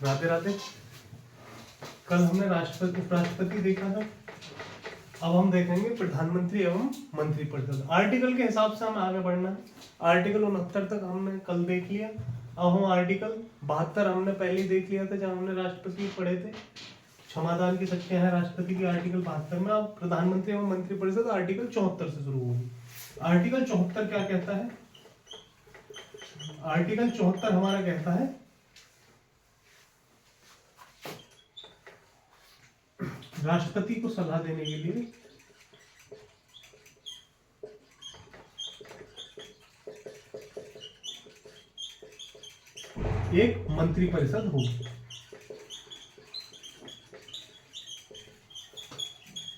राधे राधे। कल हमने राष्ट्रपति उपराष्ट्रपति देखा था, अब हम देखेंगे प्रधानमंत्री एवं मंत्रिपरिषद। आर्टिकल के हिसाब से हमें आगे बढ़ना है। आर्टिकल 69 तक हमने कल देख लिया। अब हम आर्टिकल 72 हमने पहले देख लिया था जब हमने राष्ट्रपति पढ़े थे। क्षमादान की शक्तियां है राष्ट्रपति की आर्टिकल 72 में। अब प्रधानमंत्री एवं मंत्रिपरिषद आर्टिकल 74 से शुरू होगी। आर्टिकल 74 क्या कहता है? आर्टिकल 74 हमारा कहता है राष्ट्रपति को सलाह देने के लिए एक मंत्रिपरिषद होगी।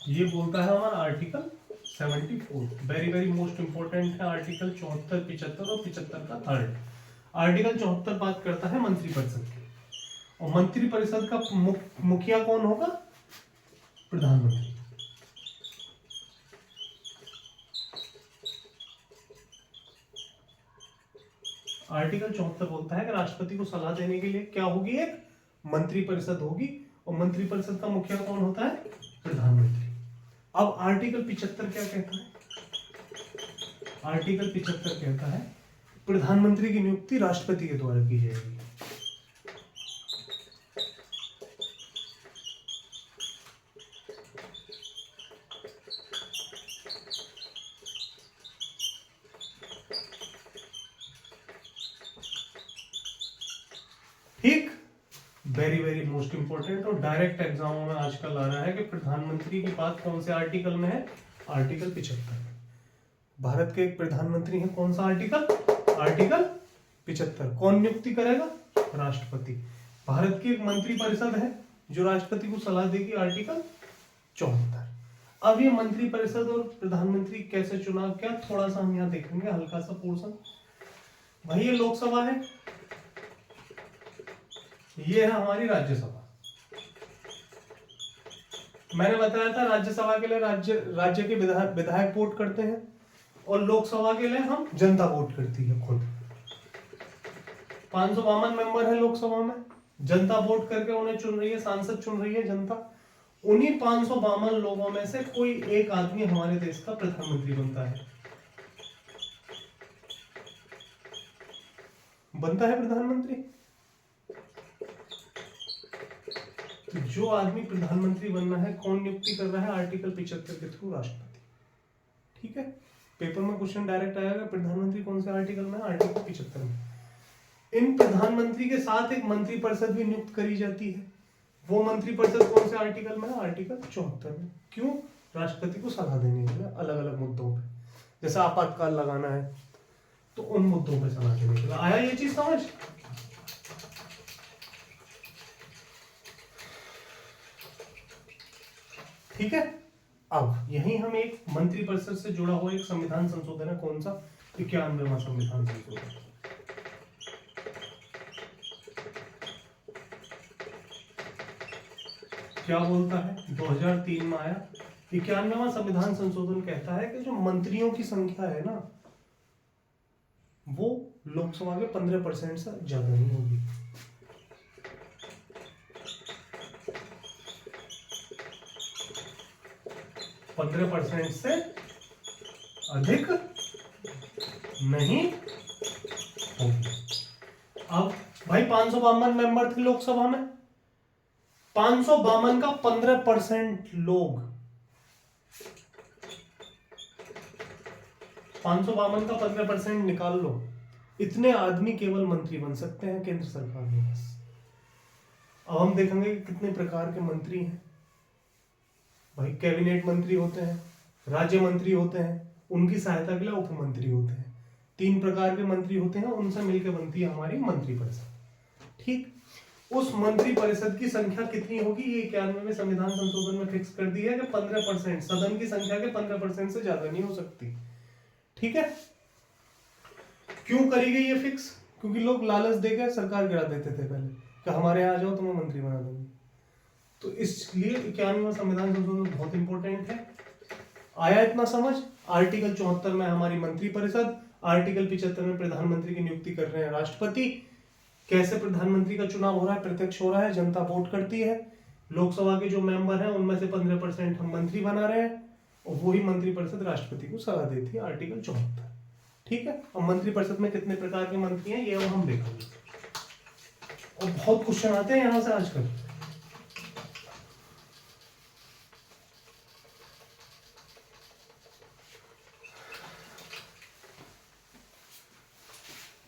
ये बोलता है हमारा article 74। Very very most important है आर्टिकल 74, 75 और 75 का थर्ड। आर्टिकल 74 बात करता है मंत्रिपरिषद की, और मंत्रिपरिषद का मुखिया कौन होगा? प्रधानमंत्री। आर्टिकल 74 बोलता है कि राष्ट्रपति को सलाह देने के लिए क्या होगी? एक मंत्रिपरिषद होगी, और मंत्रिपरिषद का मुखिया कौन होता है? प्रधानमंत्री। अब आर्टिकल 75 क्या कहता है? आर्टिकल 75 कहता है प्रधानमंत्री की नियुक्ति राष्ट्रपति के द्वारा की जाएगी। ठीक, वेरी वेरी मोस्ट इंपोर्टेंट। और डायरेक्ट एग्जामों में आजकल आ रहा है कि प्रधानमंत्री की बात कौन से आर्टिकल में है? आर्टिकल 75 में। भारत के एक प्रधानमंत्री हैं, कौन सा आर्टिकल? आर्टिकल 75। कौन नियुक्ति करेगा? राष्ट्रपति। भारत की एक मंत्रिपरिषद है जो राष्ट्रपति को सलाह देगी, आर्टिकल 74। अब ये मंत्रिपरिषद और प्रधानमंत्री कैसे चुनाव, क्या थोड़ा सा हम यहाँ देखेंगे, हल्का सा पोर्शन। भाई ये लोकसभा है, ये है हमारी राज्यसभा। मैंने बताया था राज्यसभा के लिए राज्य के विधायक वोट करते हैं, और लोकसभा के लिए हम जनता वोट करती है खुद। 552 मेंबर है लोकसभा में, जनता वोट करके उन्हें चुन रही है, सांसद चुन रही है जनता। उन्हीं 552 लोगों में से कोई एक आदमी हमारे देश का प्रधानमंत्री बनता है प्रधानमंत्री। तो जो आदमी प्रधानमंत्री बनना है, कौन नियुक्ति कर रहा है? आर्टिकल 75 के थ्रू राष्ट्रपति। ठीक है, पेपर में क्वेश्चन डायरेक्ट आएगा प्रधानमंत्री कौन से आर्टिकल में? आर्टिकल 75 में। इन प्रधानमंत्री के साथ एक मंत्रिपरिषद भी नियुक्त करी जाती है। वो मंत्रिपरिषद कौन से आर्टिकल में है? आर्टिकल 74 में। क्यों? राष्ट्रपति को सलाह देने के लिए अलग अलग मुद्दों पे, जैसे आपातकाल लगाना है तो उन मुद्दों पे सलाह देने के लिए। आया ये चीज समझ? ठीक है। अब यही हम एक मंत्रिपरिषद से जुड़ा हुआ एक संविधान संशोधन है, कौन सा? 91वां संविधान संशोधन। क्या बोलता है? 2003 में आया। 91वां संविधान संशोधन कहता है कि जो मंत्रियों की संख्या है ना, वो लोकसभा के 15% से ज्यादा नहीं होगी। पंद्रह % से अधिक नहीं होगी। अब भाई 552 मेंबर थे लोकसभा में, 552 का 15% लोग, 552 का 15% निकाल लो, इतने आदमी केवल मंत्री बन सकते हैं केंद्र सरकार में बस। अब हम देखेंगे कितने प्रकार के मंत्री हैं। भाई कैबिनेट मंत्री होते हैं, राज्य मंत्री होते हैं, उनकी सहायता के लिए उप मंत्री होते हैं। 3 प्रकार के मंत्री होते हैं, उनसे मिलकर बनती है हमारी मंत्रिपरिषद। ठीक, उस मंत्रिपरिषद की संख्या कितनी होगी? ये 91वें संविधान संशोधन में फिक्स कर दी है कि 15%, सदन की संख्या के 15% से ज्यादा नहीं हो सकती। ठीक है, क्यों करी गई ये फिक्स? क्योंकि लोग लालच देकर सरकार गिरा देते थे पहले कि हमारे यहाँ आ जाओ तुम्हें मंत्री बना देंगे। तो इसलिए 91वां संविधान संशोधन बहुत इंपॉर्टेंट है। आया इतना समझ? आर्टिकल 74 में हमारी मंत्रिपरिषद, आर्टिकल 75 में प्रधानमंत्री की नियुक्ति कर रहे हैं राष्ट्रपति, कैसे प्रधानमंत्री का चुनाव हो रहा है? प्रत्यक्ष हो रहा है, जनता वोट करती है, लोकसभा के जो मेंबर हैं उनमें से 15% हम मंत्री बना रहे हैं और वही मंत्रिपरिषद राष्ट्रपति को सलाह देती है, आर्टिकल 74। ठीक है। अब मंत्रिपरिषद में कितने प्रकार के मंत्री हैं ये हम देखेंगे, और बहुत क्वेश्चन आते हैं यहां से आजकल।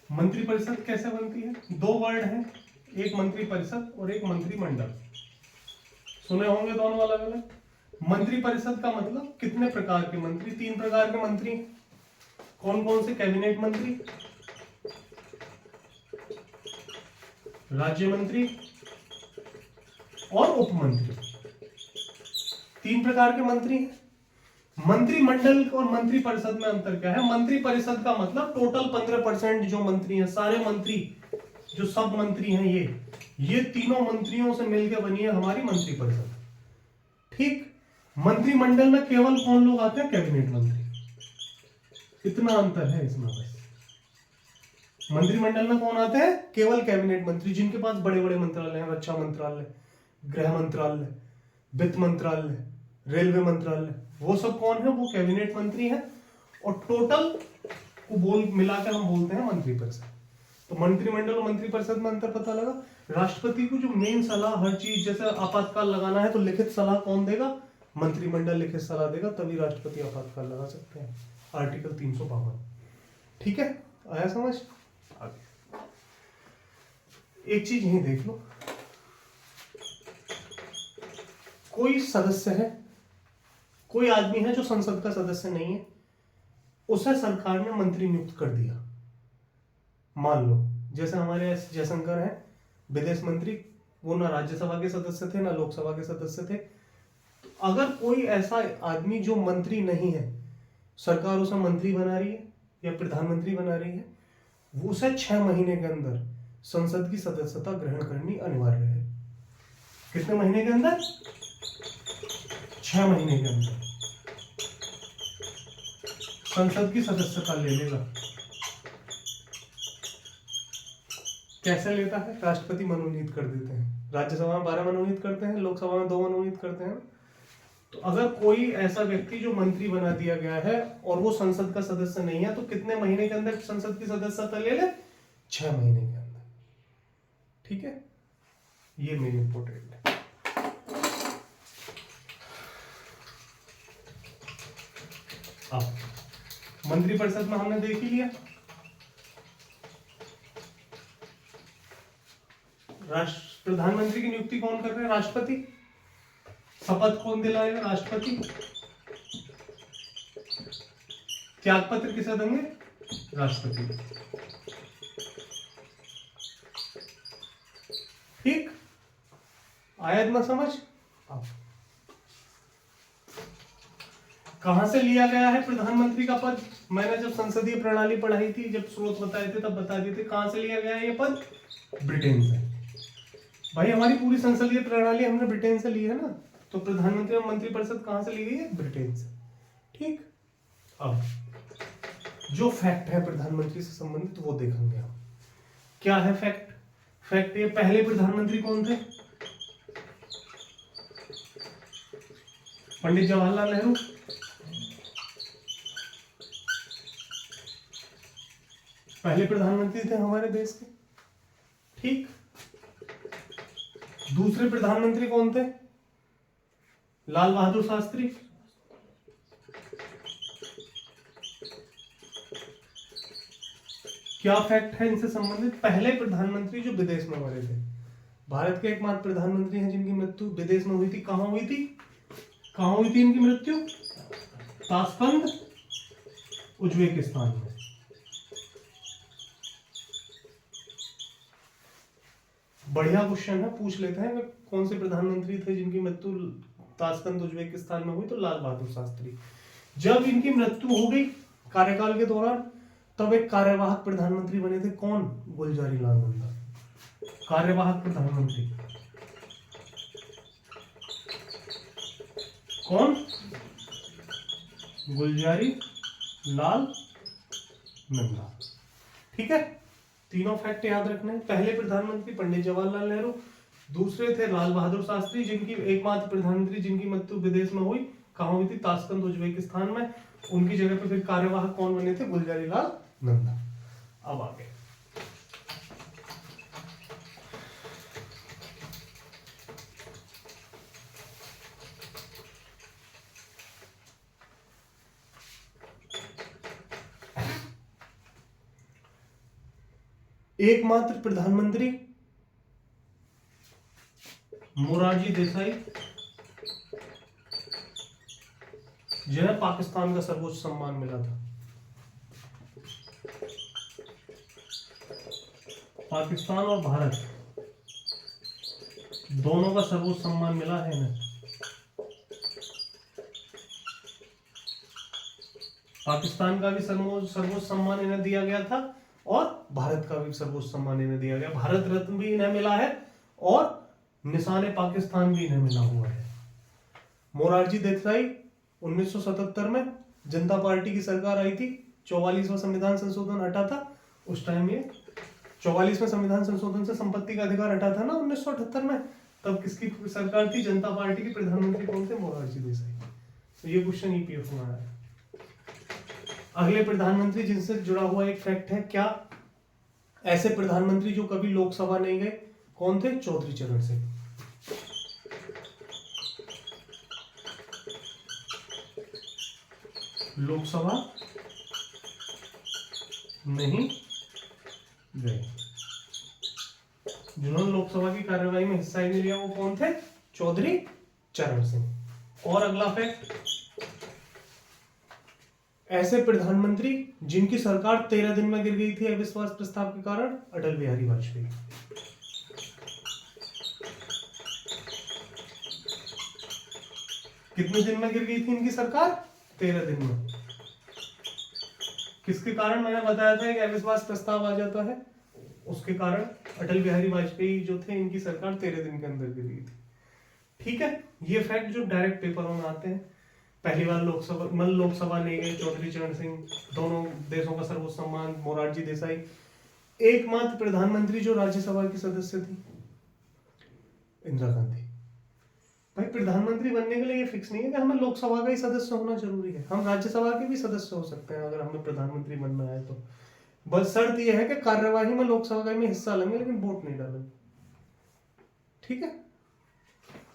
मंत्रिपरिषद कैसे बनती है? दो वर्ड हैं, एक मंत्रिपरिषद और एक मंत्रिमंडल। सुने होंगे दोनों अलग अलग। मंत्रिपरिषद का मतलब कितने प्रकार के मंत्री? 3 प्रकार के मंत्री। कौन कौन से? कैबिनेट मंत्री, राज्य मंत्री और उप मंत्री। 3 प्रकार के मंत्री हैं। मंत्रिमंडल और मंत्रिपरिषद में अंतर क्या है? मंत्रिपरिषद का मतलब टोटल 15% जो मंत्री हैं, सारे मंत्री जो सब मंत्री हैं, ये तीनों मंत्रियों से मिलकर बनी है हमारी मंत्रिपरिषद। ठीक। मंत्रिमंडल में केवल कौन लोग आते हैं? कैबिनेट मंत्री। इतना अंतर है इसमें बस। मंत्रिमंडल में कौन आते हैं? केवल कैबिनेट मंत्री, जिनके पास बड़े बड़े मंत्रालय हैं, रक्षा मंत्रालय, गृह मंत्रालय, वित्त मंत्रालय, रेलवे मंत्रालय, वो सब कौन है? वो कैबिनेट मंत्री हैं। और टोटल को मिलाकर हम बोलते हैं मंत्रिपरिषद। तो मंत्रिमंडल और मंत्रिपरिषद में अंतर पता लगा। राष्ट्रपति को जो मेन सलाह हर चीज, जैसे आपातकाल लगाना है तो लिखित सलाह कौन देगा? मंत्रिमंडल लिखित सलाह देगा, तभी राष्ट्रपति आपातकाल लगा सकते हैं, आर्टिकल 352। ठीक है, आया समझ? आगे एक चीज यही देख लो, कोई सदस्य है, कोई आदमी है जो संसद का सदस्य नहीं है, उसे सरकार ने मंत्री नियुक्त कर दिया। मान लो जैसे हमारे एस जयशंकर हैं विदेश मंत्री, वो ना राज्यसभा के सदस्य थे ना लोकसभा के सदस्य थे। तो अगर कोई ऐसा आदमी जो मंत्री नहीं है, सरकार उसे मंत्री बना रही है या प्रधानमंत्री बना रही है, वो उसे 6 महीने के अंदर संसद की सदस्यता ग्रहण करनी अनिवार्य है। कितने महीने के अंदर? 6 महीने के अंदर संसद की सदस्यता ले लेगा। कैसे लेता है? राष्ट्रपति मनोनीत कर देते हैं। राज्यसभा में 12 मनोनीत करते हैं, लोकसभा में 2 मनोनीत करते हैं। तो अगर कोई ऐसा व्यक्ति जो मंत्री बना दिया गया है और वो संसद का सदस्य नहीं है, तो कितने महीने के अंदर संसद की सदस्यता ले ले? 6 महीने के अंदर। ठीक है, ये मेन इंपोर्टेंट है। अब मंत्रिपरिषद में हमने देख ही लिया। प्रधानमंत्री की नियुक्ति कौन कर रहे हैं? राष्ट्रपति। शपथ कौन दिलाएगा? राष्ट्रपति। त्याग पत्र किसे देंगे? राष्ट्रपति। ठीक, आया इतना समझ? अब कहां से लिया गया है प्रधानमंत्री का पद? मैंने जब संसदीय प्रणाली पढ़ाई थी, जब स्रोत बताए थे, तब बता दिए थे कहां से लिया गया है ये पद? ब्रिटेन से। भाई हमारी पूरी संसदीय प्रणाली हमने ब्रिटेन से ली है ना, तो प्रधानमंत्री और मंत्रिपरिषद कहां से ली गई है? ब्रिटेन से। ठीक, अब जो फैक्ट है प्रधानमंत्री से संबंधित वो देखेंगे हम। क्या है फैक्ट? फैक्ट ये, पहले प्रधानमंत्री कौन थे? पंडित जवाहरलाल नेहरू। पहले प्रधानमंत्री थे हमारे देश के। ठीक, दूसरे प्रधानमंत्री कौन थे? लाल बहादुर शास्त्री। क्या फैक्ट है इनसे संबंधित? पहले प्रधानमंत्री जो विदेश में मरे थे। भारत के एकमात्र प्रधानमंत्री हैं जिनकी मृत्यु विदेश में हुई थी। कहां हुई थी? कहां हुई थी इनकी मृत्यु? ताशकंद, उज्बेकिस्तान में। बढ़िया क्वेश्चन है, पूछ लेते हैं कौन से प्रधानमंत्री थे जिनकी मृत्यु ताशकंद उज्बेकिस्तान में हुई? तो लाल बहादुर शास्त्री। जब इनकी मृत्यु हो गई कार्यकाल के दौरान, तब एक कार्यवाहक प्रधानमंत्री बने थे। कौन? गुलजारी लाल नंदा। कार्यवाहक प्रधानमंत्री कौन? गुलजारी लाल नंदा। ठीक है, तीनों फैक्ट याद रखने हैं। पहले प्रधानमंत्री पंडित जवाहरलाल नेहरू, दूसरे थे लाल बहादुर शास्त्री, जिनकी एकमात्र प्रधानमंत्री जिनकी मृत्यु विदेश में हुई, कहाँ हुई थी? ताशकंद, उज्बेकिस्तान में। उनकी जगह पर फिर कार्यवाहक कौन बने थे? गुलजारी लाल नंदा। अब आगे एकमात्र प्रधानमंत्री मोरारजी देसाई, जिन्हें पाकिस्तान का सर्वोच्च सम्मान मिला था। पाकिस्तान और भारत दोनों का सर्वोच्च सम्मान मिला है ना। पाकिस्तान का भी सर्वोच्च सम्मान इन्हें दिया गया था और भारत का भी सर्वोच्च सम्मान इन्हें दिया गया। भारत रत्न भी इन्हें मिला है और निशान पाकिस्तान भी इन्हें मिला हुआ है। मोरारजी देसाई 1977 में जनता पार्टी की सरकार आई थी, 44वां संविधान संशोधन हटा था उस टाइम। ये 44वें संविधान संशोधन से संपत्ति का अधिकार हटा था ना 1978 में, तब किसकी सरकार थी? जनता पार्टी की। प्रधानमंत्री कौन थे? मोरारजी देसाई। तो ये क्वेश्चन ईपीएफ में आया है। अगले प्रधानमंत्री जिनसे जुड़ा हुआ एक फैक्ट है, क्या ऐसे प्रधानमंत्री जो कभी लोकसभा नहीं गए, कौन थे? चौधरी चरण सिंह। लोकसभा नहीं गए, जिन्होंने लोकसभा की कार्यवाही में हिस्सा ही नहीं लिया, वो कौन थे? चौधरी चरण सिंह। और अगला फैक्ट, ऐसे प्रधानमंत्री जिनकी सरकार 13 दिन में गिर गई थी अविश्वास प्रस्ताव के कारण, अटल बिहारी वाजपेयी। कितने दिन में गिर गई थी इनकी सरकार? 13 दिन में। किसके कारण? मैंने बताया था कि अविश्वास प्रस्ताव आ जाता है, उसके कारण अटल बिहारी वाजपेयी जो थे, इनकी सरकार 13 दिन के अंदर गिर गई थी। ठीक है, ये फैक्ट जो डायरेक्ट पेपरों में आते हैं। पहली बार लोकसभा नहीं गए चौधरी चरण सिंह, दोनों देशों का सर्वोच्च सम्मान मोरारजी देसाई। एकमात्र प्रधानमंत्री जो राज्यसभा की सदस्य थी, इंदिरा गांधी। भाई प्रधानमंत्री बनने के लिए ये फिक्स नहीं है कि हमें लोकसभा का ही सदस्य होना जरूरी है, हम राज्यसभा के भी सदस्य हो सकते हैं अगर हमें प्रधानमंत्री बनना है तो। बस शर्त यह है कि कार्यवाही में लोकसभा में हिस्सा लेंगे लेकिन वोट नहीं डालेंगे। ठीक है।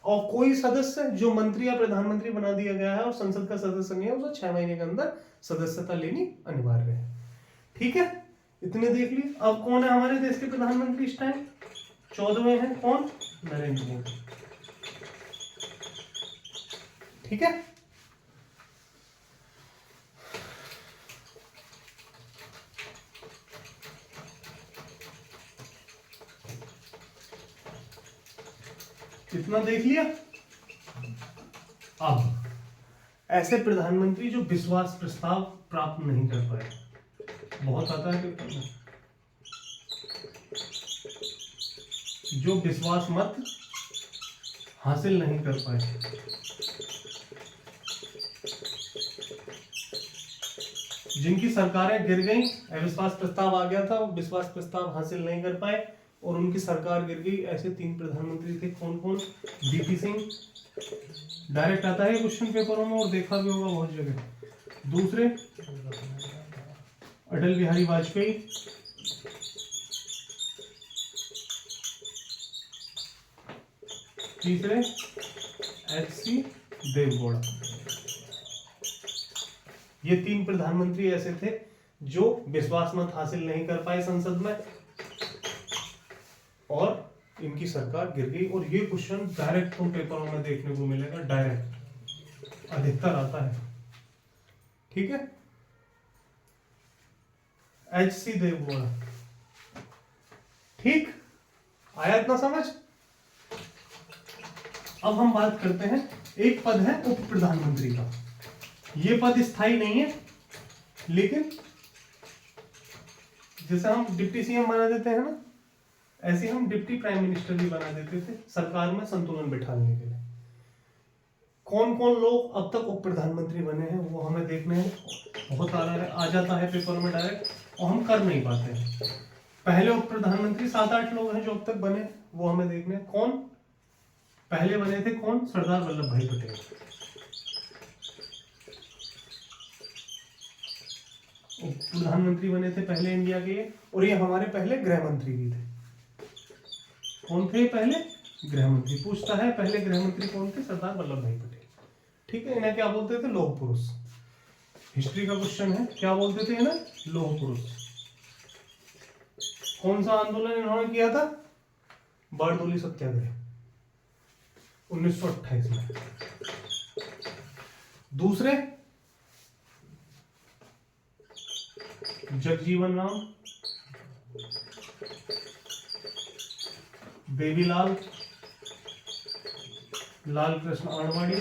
और कोई सदस्य जो मंत्री या प्रधानमंत्री बना दिया गया है और संसद का सदस्य नहीं है, उसे 6 महीने के अंदर सदस्यता लेनी अनिवार्य है। ठीक है, इतने देख लिए। अब कौन है हमारे देश के प्रधानमंत्री इस टाइम? 14वें हैं। कौन? नरेंद्र मोदी। ठीक है। इतना देख लिया। अब ऐसे प्रधानमंत्री जो विश्वास प्रस्ताव प्राप्त नहीं कर पाए, बहुत आता है पेपर में, जो विश्वास मत हासिल नहीं कर पाए, जिनकी सरकारें गिर गई, अविश्वास प्रस्ताव आ गया था, वो विश्वास प्रस्ताव हासिल नहीं कर पाए और उनकी सरकार गिर गई। ऐसे 3 प्रधानमंत्री थे। कौन कौन? वीपी सिंह, डायरेक्ट आता है क्वेश्चन पेपरों में और देखा भी होगा बहुत जगह। दूसरे अटल बिहारी वाजपेयी, तीसरे एच.सी. देवगौड़ा। ये 3 प्रधानमंत्री ऐसे थे जो विश्वास मत हासिल नहीं कर पाए संसद में और इनकी सरकार गिर गई। और ये क्वेश्चन डायरेक्ट तुम पेपरों में देखने को मिलेगा, डायरेक्ट अधिकतर आता है। ठीक है। एच.सी. देवगौड़ा। ठीक, आया इतना समझ? अब हम बात करते हैं, एक पद है उप प्रधानमंत्री का। ये पद स्थायी नहीं है, लेकिन जैसे हम डिप्टी सीएम बना देते हैं ना, ऐसे हम डिप्टी प्राइम मिनिस्टर भी बना देते थे सरकार में संतुलन बिठाने के लिए। कौन कौन लोग अब तक उप प्रधानमंत्री बने हैं वो हमें देखने हैं। बहुत आ जाता है पेपर में डायरेक्ट और हम कर नहीं पाते हैं। पहले उप प्रधानमंत्री 7-8 लोग हैं जो अब तक बने, वो हमें देखने हैं। कौन पहले बने थे? कौन? सरदार वल्लभ भाई पटेल। उप प्रधानमंत्री बने थे पहले इंडिया के, और ये हमारे पहले गृह मंत्री भी थे। कौन थे पहले? गृह मंत्री। पूछता है पहले गृह मंत्री कौन थे? सरदार वल्लभ भाई पटेल। ठीक है, इन्हें क्या बोलते थे? लौह पुरुष। हिस्ट्री का क्वेश्चन है, क्या बोलते थे इन्हें? लौह पुरुष। कौन सा आंदोलन इन्होंने किया था? बारडोली सत्याग्रह 1928 में। दूसरे जगजीवन राम, देवीलाल, लाल कृष्ण आडवाणी,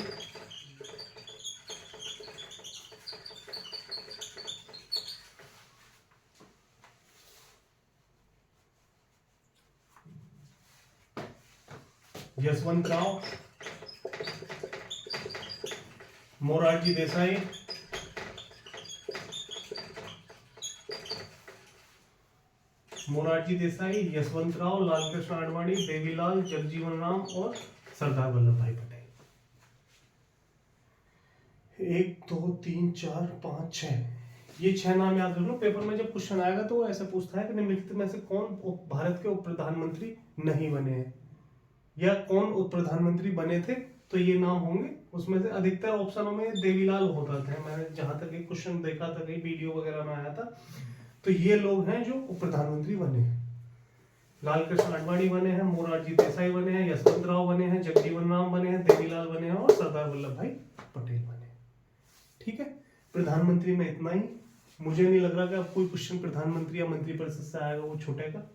यशवंत राव, मोरारजी देसाई, मोरारजी देसाई, यशवंत राव, लाल कृष्ण आडवाणी, देवीलाल, जगजीवन राम और सरदार वल्लभ भाई पटेल। 1 2 3 4 5 6, ये 6 नाम याद रख लो। पेपर में जब क्वेश्चन आएगा तो वो ऐसे पूछता है कि निम्नलिखित में से कौन भारत के उप प्रधानमंत्री नहीं बने हैं, या कौन उप प्रधानमंत्री बने थे, तो ये नाम होंगे। उसमें से अधिकतर ऑप्शनों में देवीलाल होता था, मैंने जहां तक एक क्वेश्चन देखा था, कहीं वीडियो वगैरह में आया था। तो ये लोग हैं जो उप प्रधानमंत्री बने हैं। लाल कृष्ण आडवाणी बने हैं, मोरारजी देसाई बने हैं, यशवंत राव बने हैं, जगजीवन राम बने हैं, देवीलाल बने हैं और सरदार वल्लभ भाई पटेल बने हैं। ठीक है, प्रधानमंत्री में इतना ही। मुझे नहीं लग रहा कि अब कोई क्वेश्चन प्रधानमंत्री या मंत्रिपरिषद से आएगा वो छोटे का।